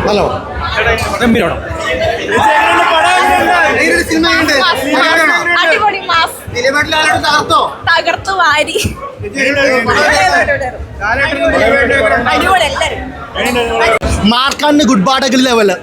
Hello ഗംഭീരം തകർത്തു വാരി മാർക്കാണ്ട് ഗുഡ് ബാഡഗിൽ ലെവല്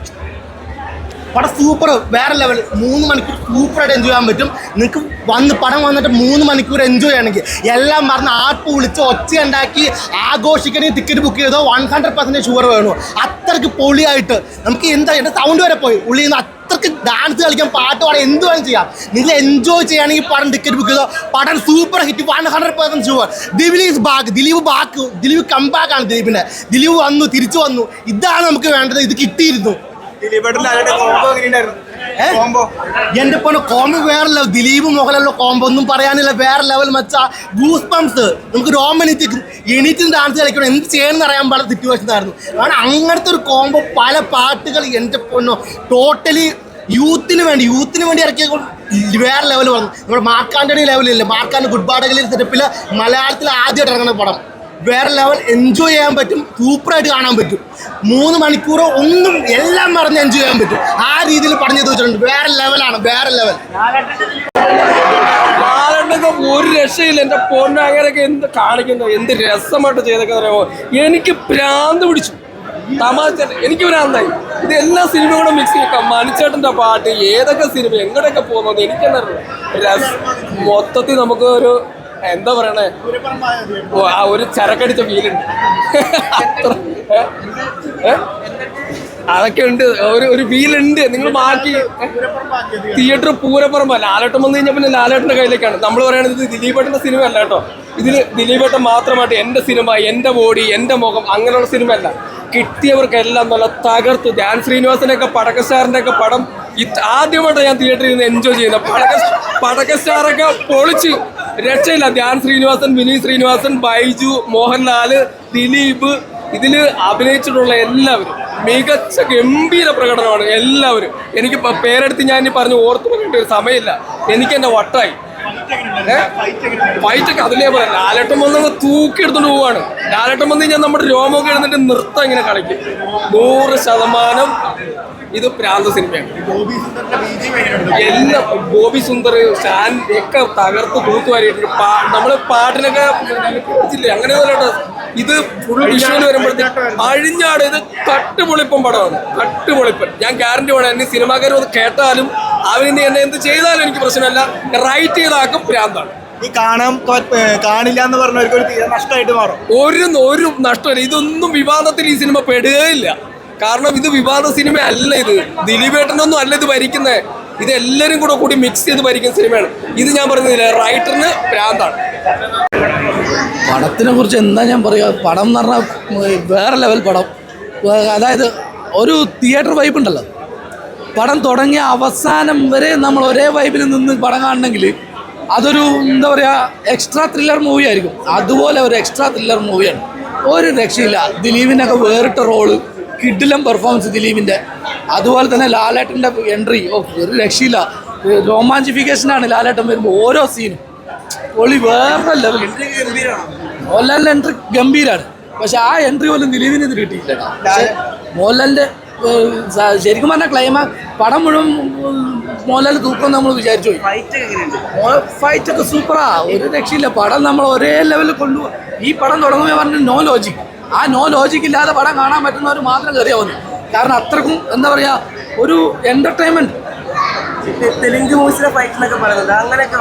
പടം സൂപ്പർ, വേറെ ലെവൽ. 3 മണിക്കൂർ സൂപ്പറായിട്ട് എൻജോയ് ചെയ്യാൻ പറ്റും. നിങ്ങൾക്ക് പടം വന്നിട്ട് 3 മണിക്കൂർ എൻജോയ് ചെയ്യണമെങ്കിൽ എല്ലാം പറഞ്ഞ് ആർപ്പ് വിളിച്ച് ഒച്ച ഉണ്ടാക്കി ആഘോഷിക്കണമെങ്കിൽ ടിക്കറ്റ് ബുക്ക് ചെയ്തോ 100% ഷുവർ വേണോ. അത്രയ്ക്ക് പൊളിയായിട്ട് നമുക്ക് എൻ്റെ സൗണ്ട് വരെ പോയി ഉള്ളിൽ നിന്ന്. അത്രയ്ക്ക് ഡാൻസ് കളിക്കാൻ, പാട്ട് പാടാൻ, എന്ത് വേണം ചെയ്യാം. നിങ്ങൾ എൻജോയ് ചെയ്യുകയാണെങ്കിൽ പടം ടിക്കറ്റ് ബുക്ക് ചെയ്തോ. പടം super hit, 100% sure. Dileep comeback ആണ്. ദിലീപ് വന്നു, തിരിച്ചു വന്നു. ഇതാണ് നമുക്ക് വേണ്ടത്. ഇത് കിട്ടിയിരുന്നു. എന്റെ പോലെ കോംബോ വേറെ ലെവൽ. ദിലീപ് മോഹൻലാലിന്റെ കോംബോ ഒന്നും പറയാനില്ല, വേറെ ലെവൽ മച്ചാ. Goosebumps. നമുക്ക് എണീറ്റും ഡാൻസ് കളിക്കണം, എന്ത് ചെയ്യണമെന്ന് അറിയാൻ പാടില്ല സിറ്റുവേഷൻ ആയിരുന്നു. കാരണം അങ്ങനത്തെ ഒരു കോംബോ, പല പാട്ടുകൾ എൻ്റെ പൊന്നോ ടോട്ടലി യൂത്തിന് വേണ്ടി ഇറക്കിയ വേറെ ലെവൽ വന്നു. നമ്മുടെ മാർക്കാൻ്റെ ലെവലില്ല, മാർക്കാൻ്റെ ഗുഡ് ബാഡഗിൽ സെറ്റപ്പിൽ മലയാളത്തിൽ ആദ്യമായിട്ട് ഇറങ്ങുന്ന പടം. വേറെ ലെവൽ, എൻജോയ് ചെയ്യാൻ പറ്റും, സൂപ്പറായിട്ട് കാണാൻ പറ്റും. 3 മണിക്കൂറോ ഒന്നും എല്ലാം മറന്ന് എൻജോയ് ചെയ്യാൻ പറ്റും. ആ രീതിയിൽ പറഞ്ഞു വെച്ചിട്ടുണ്ട്. വേറെ ലെവലാണ്, വേറെ ലെവൽ. ഒരു രക്ഷയില്ല. എൻ്റെ പൊന്നങ്ങനെയൊക്കെ എന്ത് കാണിക്കുന്നത്, എന്ത് രസമായിട്ട് ചെയ്തൊക്കെ അറിയാമോ. എനിക്ക് ഭ്രാന്ത് പിടിച്ചു. തമാശ എനിക്ക് ഭ്രാന്തായി. ഇത് എല്ലാ സിനിമയും കൂടെ മിക്സ് ചെയ്യും. മണിച്ചേട്ടൻ്റെ പാട്ട്, ഏതൊക്കെ സിനിമ എങ്ങോട്ടൊക്കെ പോകുന്നത് എനിക്കെന്താ മൊത്തത്തിൽ നമുക്ക് ഒരു എന്താ പറയണേ, ആ ഒരു ചരക്കടിച്ച ഫീലുണ്ട്. അതൊക്കെ ഉണ്ട്, ഒരു ഫീലുണ്ട്. നിങ്ങൾ മാറ്റി തിയേറ്റർ പൂരപ്പുറമ്പ. ലാലേട്ടൻ വന്നു കഴിഞ്ഞാൽ പിന്നെ ലാലേട്ടൻ്റെ കയ്യിലേക്കാണ്. നമ്മൾ പറയുന്നത് ഇത് ദിലീപേട്ടൻ്റെ സിനിമ അല്ല കേട്ടോ. ഇതിൽ ദിലീപേട്ടൻ മാത്രമായിട്ട് എൻ്റെ സിനിമ, എൻ്റെ ബോഡി, എൻ്റെ മുഖം, അങ്ങനെയുള്ള സിനിമ അല്ല. കിട്ടിയവർക്കെല്ലാം നല്ല തകർത്തു. ധ്യാൻ ശ്രീനിവാസൻ്റെയൊക്കെ പടക്കസ്റ്റാറിൻ്റെയൊക്കെ പടം ആദ്യമായിട്ടാണ് ഞാൻ തിയേറ്ററിൽ നിന്ന് എൻജോയ് ചെയ്യുന്നത്. പടക്കസ്റ്റാറൊക്കെ പൊളിച്ച് രക്ഷയില്ല. ധ്യാൻ ശ്രീനിവാസൻ, വിനീത് ശ്രീനിവാസൻ, ബൈജു, മോഹൻലാല്, ദിലീപ്, ഇതിൽ അഭിനയിച്ചിട്ടുള്ള എല്ലാവരും മികച്ച ഗംഭീര പ്രകടനമാണ് എല്ലാവരും. എനിക്ക് പേരെടുത്ത് ഞാൻ ഇനി പറഞ്ഞ് ഓർത്ത് പറഞ്ഞിട്ട് ഒരു സമയമില്ല. എനിക്ക് എൻ്റെ വട്ടായി. ഫൈറ്റൊക്കെ അതിലേ പറയാം. ലാലേട്ടൻ വന്ന് തൂക്കി എടുത്തോണ്ട് പോവാണ്. ലാലേട്ടൻ വന്ന് കഴിഞ്ഞാൽ നമ്മുടെ രോമമൊക്കെ എഴുന്നിട്ട് നൃത്തം ഇങ്ങനെ കളിക്കും. 100% ഇത് പ്രാന്ത സിനിമയാണ്. എല്ലാം ബോബി സുന്ദർ, ഷാൻ ഒക്കെ തകർത്ത് തൂത്തുവാരിയിട്ടുണ്ട്. നമ്മള് പാട്ടിനൊക്കെ ഇല്ലേ അങ്ങനെയൊന്നുമല്ല. ഇത് ഫുൾ വിഷ്വൽ വരുമ്പോഴത്തേക്ക് അഴിഞ്ഞാട്. ഇത് കട്ടുപൊളിപ്പൻ പടമാണ്, കട്ടുപൊളിപ്പൻ. ഞാൻ ഗ്യാരണ്ടി വേണം. എന്നെ സിനിമാക്കാരും അത് കേട്ടാലും അവരിനി എന്നെ എന്ത് ചെയ്താലും എനിക്ക് പ്രശ്നമല്ല. റൈറ്റ് ചെയ്താക്കും പ്രാന്താണ്. ഈ കാണില്ല എന്ന് പറഞ്ഞവർക്ക് ഒരു തീരെ നഷ്ടമായിട്ട് മാറും. ഒരു നഷ്ടമില്ല. ഇതൊന്നും വിവാദത്തിൽ ഈ സിനിമ പെടുകയില്ല. കാരണം ഇത് വിവാദ സിനിമ അല്ല. ഇത് ദിലീപേട്ടനൊന്നും അല്ല ഇത് ഭരിക്കുന്നത്. ഇത് എല്ലാവരും കൂടി മിക്സ് ചെയ്ത് ഭരിക്കുന്ന സിനിമയാണ്. ഇത് ഞാൻ പറഞ്ഞില്ല, റൈറ്ററിന് പ്രാന്താണ്. പടത്തിനെ കുറിച്ച് എന്താ ഞാൻ പറയുക. പടം എന്ന് പറഞ്ഞാൽ വേറെ ലെവൽ പടം. അതായത് ഒരു തിയേറ്റർ വൈബ് ഉണ്ടല്ലോ. പടം തുടങ്ങിയ അവസാനം വരെ നമ്മൾ ഒരേ വൈബിൽ നിന്ന് പടം കാണണമെങ്കിൽ അതൊരു എന്താ പറയുക എക്സ്ട്രാ ത്രില്ലർ മൂവി ആയിരിക്കും. അതുപോലെ ഒരു എക്സ്ട്രാ ത്രില്ലർ മൂവിയാണ്. ഒരു രക്ഷയില്ല. ദിലീപിനൊക്കെ വേറിട്ട റോള്, കിഡിലം പെർഫോമൻസ് ദിലീപിൻ്റെ. അതുപോലെ തന്നെ ലാലേട്ടൻ്റെ എൻട്രി ഒരു രക്ഷയില്ല. റൊമാൻറ്റിഫിക്കേഷനാണ് ലാലേട്ടൻ വരുമ്പോൾ ഓരോ സീനും പൊളി വേറെ ലെവൽ. മോഹൻലാലിൻ്റെ എൻട്രി ഗംഭീരമാണ്. പക്ഷെ ആ എൻട്രി പോലും ദിലീപിന് ഇത് കിട്ടിയില്ല. മോഹൻലാലിൻ്റെ ശരിക്കും പറഞ്ഞാൽ പടം മുഴുവൻ മോഹൻലാൽ തൂക്കം നമ്മൾ വിചാരിച്ചു പോയി. ഫൈറ്റൊക്കെ സൂപ്പറാ, ഒരു രക്ഷയില്ല. പടം നമ്മൾ ഒരേ ലെവലിൽ കൊണ്ടുപോകും. ഈ പടം തുടങ്ങുമ്പോൾ പറഞ്ഞ നോ ലോജിക്. ആ നോ ലോജിക് ഇല്ലാതെ പടം കാണാൻ പറ്റുന്നവർ മാത്രം കയറിയാവുന്നു. കാരണം അത്രക്കും എന്താ പറയുക ഒരു എൻ്റർടൈൻമെൻറ്റ്. തെലുങ്ക് മൂവിസിലെ ഫൈറ്റിലൊക്കെ പറയുന്നത് അങ്ങനെയൊക്കെ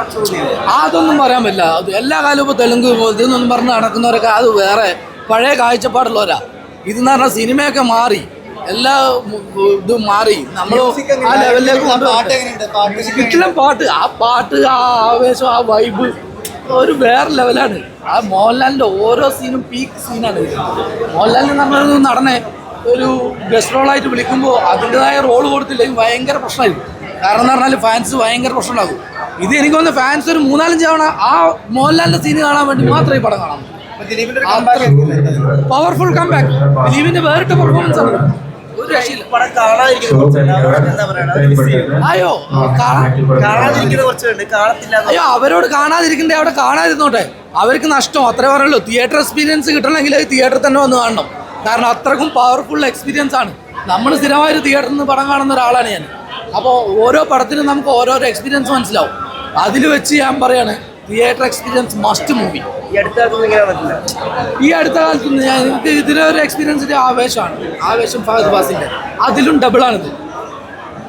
അതൊന്നും പറയാൻ പറ്റില്ല. അത് എല്ലാ കാലവും ഇപ്പോൾ തെലുങ്ക് ഇതെന്നൊന്നും പറഞ്ഞ് നടക്കുന്നവരൊക്കെ അത് വേറെ പഴയ കാഴ്ചപ്പാടുള്ളവരാ. ഇതെന്ന് പറഞ്ഞാൽ സിനിമയൊക്കെ മാറി, എല്ലാ ഇതും മാറി. നമ്മൾ ആ ലെവലിലേക്ക് കിട്ടില്ല. പാട്ട് ആ ആവേശം, ആ വൈബ് ഒരു വേറെ ലെവലാണ്. ആ മോഹൻലാലിൻ്റെ ഓരോ സീനും പീക്ക് സീനാണ്. മോഹൻലാലിന് നമ്മളൊരു നടനെ ഒരു ഗസ്റ്റ് റോളായിട്ട് വിളിക്കുമ്പോൾ അതിൻ്റെതായ റോള് കൊടുത്തില്ലെങ്കിൽ ഭയങ്കര പ്രശ്നമായിരിക്കും. കാരണം എന്ന് പറഞ്ഞാൽ ഫാൻസ് ഭയങ്കര പ്രശ്നമുണ്ടാകും. ഇത് എനിക്ക് തോന്നുന്നു ഫാൻസ് ഒരു 4-5 തവണ ആ മോഹൻലാലിൻ്റെ സീന് കാണാൻ വേണ്ടി മാത്രമേ ഈ പടം കാണാൻ പവർഫുൾ കംബാക്ക്. ദിലീപിൻ്റെ വേറിട്ട പെർഫോമൻസ് ആണ്. ഒരു രക്ഷയില്ല. അയ്യോ അവരോട് കാണാതിരിക്കണ്ടേ, അവിടെ കാണാതിരുന്നോട്ടെ. അവർക്ക് നഷ്ടം അത്രേ പറയുള്ളൂ. തിയേറ്റർ എക്സ്പീരിയൻസ് കിട്ടണമെങ്കിൽ തിയേറ്ററിൽ തന്നെ വന്ന് കാണണം. കാരണം അത്രക്കും പവർഫുൾ എക്സ്പീരിയൻസ് ആണ്. നമ്മൾ സ്ഥിരമായൊരു തിയേറ്ററിൽ നിന്ന് പടം കാണുന്ന ഒരാളാണ് ഞാൻ. അപ്പോൾ ഓരോ പടത്തിനും നമുക്ക് ഓരോരോ എക്സ്പീരിയൻസ് മനസ്സിലാവും. അതിൽ വെച്ച് ഞാൻ പറയാണ് തിയേറ്റർ എക്സ്പീരിയൻസ് മസ്റ്റ് മൂവി. ഈ അടുത്ത കാലത്ത് ഞാൻ എനിക്ക് ഇതിലൊരു എക്സ്പീരിയൻസിൻ്റെ ആവേശം ഫഹദ് ഫാസിലിൻ്റെ അതിലും ഡബിളാണിത്.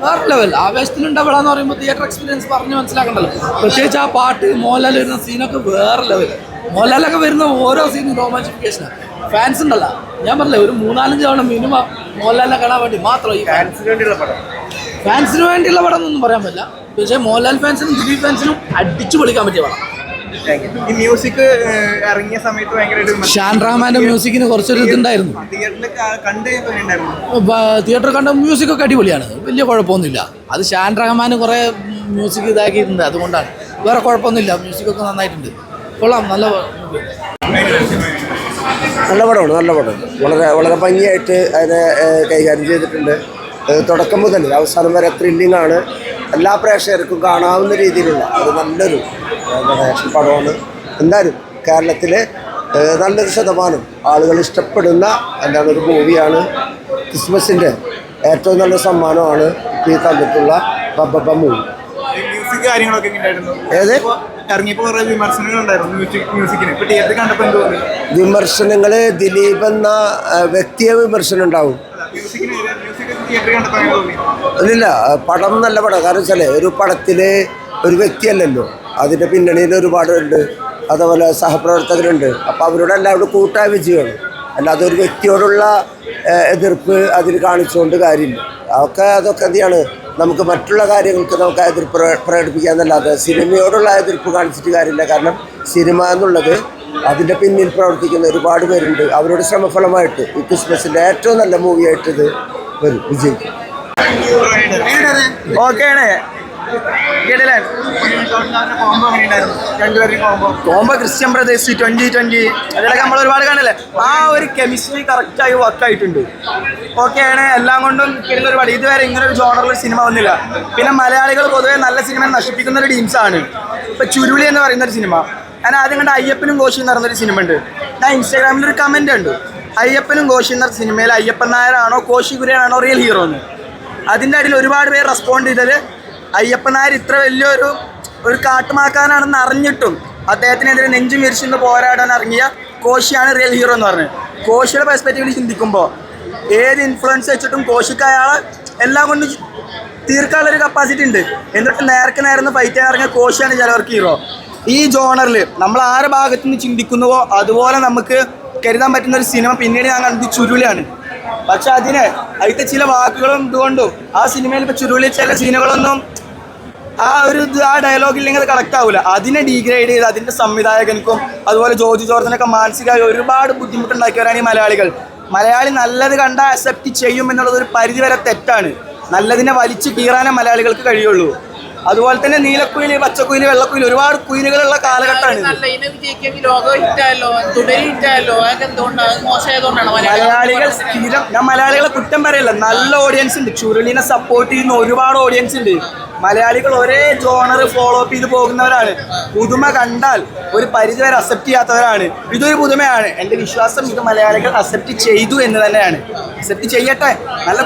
വേറെ ലെവൽ. ആവേശത്തിലും ഡബിളാന്ന് പറയുമ്പോൾ തിയേറ്റർ എക്സ്പീരിയൻസ് പറഞ്ഞ് മനസ്സിലാക്കണ്ടല്ലോ. പ്രത്യേകിച്ച് ആ പാട്ട് മോഹൻലാൽ വരുന്ന സീനൊക്കെ വേറെ ലെവൽ. മോഹൻലാലൊക്കെ വരുന്ന ഓരോ സീനും റൊമാൻസിഫിക്കേഷനാണ്. ഫാൻസ് ഉണ്ടല്ലോ, ഞാൻ പറഞ്ഞില്ലേ ഒരു 3-4 തവണ മിനിമം മോഹൻലാലിനെ കാണാൻ വേണ്ടി മാത്രം. ഈ ഫാൻസിന് വേണ്ടിയുള്ള പടം എന്നൊന്നും പറയാൻ പറ്റില്ല. പക്ഷേ മോഹൻലാൽ ഫാൻസിനും ദിലീപ് ഫാൻസിനും അടിച്ചു പൊളിക്കാൻ പറ്റിയ പടം. ഈ മ്യൂസിക് ഇറങ്ങിയ സമയത്ത് ഭയങ്കരമായിട്ട് ഷാൻ റഹ്മാന്റെ മ്യൂസിക്കിന് കുറച്ചൊരു ഇതുണ്ടായിരുന്നു. തിയേറ്റർ കണ്ട മ്യൂസിക് ഒക്കെ അടിപൊളിയാണ്, വലിയ കുഴപ്പമൊന്നുമില്ല. അത് ഷാൻ റഹ്മാൻ കുറേ മ്യൂസിക് ഇതാക്കിയിട്ടുണ്ട്, അതുകൊണ്ടാണ്. വേറെ കുഴപ്പമൊന്നുമില്ല, മ്യൂസിക്കൊക്കെ നന്നായിട്ടുണ്ട്. കൊള്ളാം, നല്ല പടമാണ്. നല്ല പടം. വളരെ ഭംഗിയായിട്ട് അതിനെ കൈകാര്യം ചെയ്തിട്ടുണ്ട്. തുടക്കം മുതൽ അവസാനം വരെ ത്രില്ലിംഗ് ആണ്. എല്ലാ പ്രേക്ഷകർക്കും കാണാവുന്ന രീതിയിലുള്ള ഒരു നല്ലൊരു ആക്ഷൻ പടമാണ്. എന്തായാലും കേരളത്തിൽ നല്ലൊരു ശതമാനം ആളുകൾ ഇഷ്ടപ്പെടുന്ന ഒരു മൂവിയാണ്. ക്രിസ്മസിൻ്റെ ഏറ്റവും നല്ല സമ്മാനമാണ് ഈ തന്നിട്ടുള്ള ബബ്ബ മൂവി. മ്യൂസിക് കാര്യങ്ങളൊക്കെ ഏത് ഇറങ്ങിയപ്പോൾ കുറേ വിമർശനങ്ങൾ ഉണ്ടായിരുന്നു മ്യൂസിക്കിന്. ഇപ്പോൾ തിയേറ്ററിൽ കണ്ടപ്പോൾ എന്ത് തോന്നി? വിമർശനങ്ങൾ ദിലീപ് എന്ന വ്യക്തിയെ വിമർശനം ഉണ്ടാവും. ഇല്ല, പടം നല്ല പടം. കാരണം വെച്ചാൽ ഒരു പടത്തിൽ ഒരു വ്യക്തിയല്ലല്ലോ, അതിൻ്റെ പിന്നണിയിൽ ഒരുപാടുണ്ട്. അതുപോലെ സഹപ്രവർത്തകരുണ്ട്. അപ്പോൾ അവരോട് എല്ലാവരും കൂട്ടായ വിജയമാണ്. അല്ലാതെ ഒരു വ്യക്തിയോടുള്ള എതിർപ്പ് അതിൽ കാണിച്ചുകൊണ്ട് കാര്യമില്ല. അതൊക്കെ എന്താണ്, നമുക്ക് മറ്റുള്ള കാര്യങ്ങൾക്ക് നമുക്ക് എതിർപ്പ് പ്രകടിപ്പിക്കാമെന്നല്ലാതെ സിനിമയോടുള്ള എതിർപ്പ് കാണിച്ചിട്ട് കാര്യമില്ല. കാരണം സിനിമ എന്നുള്ളത് അതിൻ്റെ പിന്നിൽ പ്രവർത്തിക്കുന്ന ഒരുപാട് പേരുണ്ട്. അവരുടെ ശ്രമഫലമായിട്ട് ഈ ക്രിസ്മസിൻ്റെ ഏറ്റവും നല്ല മൂവിയായിട്ട് ഇത് വരും, വിജയിക്കും. ഓക്കെയാണ്. കോംബോ ക്രിസ്ത്യൻ ബ്രദേഴ്സ് 2020 അതിലൊക്കെ നമ്മൾ ഒരുപാട് കണ്ടല്ലേ. ആ ഒരു കെമിസ്ട്രി കറക്റ്റായി വർക്കായിട്ടുണ്ട്. ഓക്കെയാണ്. എല്ലാം കൊണ്ടും ഒരുപാട് ഇതുവരെ ഇങ്ങനെ ഒരു ജോണറിൽ സിനിമ വന്നില്ല. പിന്നെ മലയാളികൾ പൊതുവെ നല്ല സിനിമ നശിപ്പിക്കുന്ന ഒരു ടീംസാണ്. ഇപ്പം ചുരുളി എന്ന് പറയുന്ന ഒരു സിനിമ ഞാൻ ആദ്യം കണ്ട അയ്യപ്പനും കോശി എന്ന് പറയുന്നൊരു സിനിമ ഉണ്ട്. ഞാൻ ഇൻസ്റ്റാഗ്രാമിലൊരു കമൻ്റ് ഉണ്ട്, അയ്യപ്പനും കോശി എന്ന സിനിമയിൽ അയ്യപ്പൻ നായരാണോ കോശി കുര്യനാണോ റിയൽ ഹീറോ എന്ന്. അതിൻ്റെ അടിയിൽ ഒരുപാട് പേര് റെസ്പോണ്ട് ചെയ്തത് അയ്യപ്പൻ നായർ ഇത്ര വലിയൊരു കാട്ടുമാക്കാനാണെന്ന് അറിഞ്ഞിട്ടും അദ്ദേഹത്തിനെതിരെ നെഞ്ചും വിരിച്ചിന്ന് പോരാടാൻ ഇറങ്ങിയ കോശിയാണ് റിയൽ ഹീറോ എന്ന് പറഞ്ഞത്. കോശിയുടെ പെർസ്പെക്റ്റീവിൽ ചിന്തിക്കുമ്പോൾ ഏത് ഇൻഫ്ലുവൻസ് വെച്ചിട്ടും കോശിക്ക് അയാളെ എല്ലാം കൊണ്ട് തീർക്കാനുള്ളൊരു കപ്പാസിറ്റി ഉണ്ട്. എന്നിട്ട് നേർക്ക് നേർന്ന് ഫൈറ്റ് ചെയ്യാൻ ഇറങ്ങിയ കോശിയാണ് ചിലവർക്ക് ഹീറോ. ഈ ജോണറിൽ നമ്മൾ ആരുടെ ഭാഗത്തു നിന്ന് ചിന്തിക്കുന്നുവോ അതുപോലെ നമുക്ക് കരുതാൻ പറ്റുന്ന ഒരു സിനിമ പിന്നീട് ഞാൻ കണ്ടത് ചുരുളിയാണ്. പക്ഷെ അതിലത്തെ ചില വാക്കുകളും ഇതുകൊണ്ടും ആ സിനിമയിൽ ഇപ്പോൾ ചുരുളി ചില സീനുകളൊന്നും ആ ഡയലോഗില്ലെങ്കിൽ അത് കണക്ട് ആവില്ല. അതിനെ ഡീഗ്രേഡ് ചെയ്ത് അതിൻ്റെ സംവിധായകനും അതുപോലെ ജോർജ് ജോർജിനൊക്കെ മാനസികമായി ഒരുപാട് ബുദ്ധിമുട്ടുണ്ടാക്കിയവരാണ് ഈ മലയാളികൾ. മലയാളി നല്ലത് കണ്ട അക്സെപ്റ്റ് ചെയ്യും എന്നുള്ളത് ഒരു പരിധിവരെ തെറ്റാണ്. നല്ലതിനെ വലിച്ചു കീറാനേ മലയാളികൾക്ക് കഴിയുള്ളൂ. അതുപോലെ തന്നെ നീലക്കുയിൽ, പച്ചക്കുയിൽ, വെള്ളക്കുയിൽ ഒരുപാട് കുയിലുകളുള്ള കാലഘട്ടമാണ്. മലയാളികൾ സ്ഥിരം, ഞാൻ മലയാളികളെ കുറ്റം പറയല്ല, നല്ല ഓഡിയൻസ് ഉണ്ട്. ചുരുളിനെ സപ്പോർട്ട് ചെയ്യുന്ന ഒരുപാട് ഓഡിയൻസ് ഉണ്ട്. മലയാളികൾ ഒരേ ജോണർ ഫോളോ അപ്പ് ചെയ്ത് പോകുന്നവരാണ്. പുതുമ കണ്ടാൽ ഒരു പരിധിവരെ അക്സെപ്റ്റ് ചെയ്യാത്തവരാണ്. ഇതൊരു പുതുമയാണ്. എൻ്റെ വിശ്വാസം ഇത് മലയാളികൾ അക്സെപ്റ്റ് ചെയ്തു എന്ന് തന്നെയാണ്. അക്സെപ്റ്റ് ചെയ്യട്ടെ. നല്ല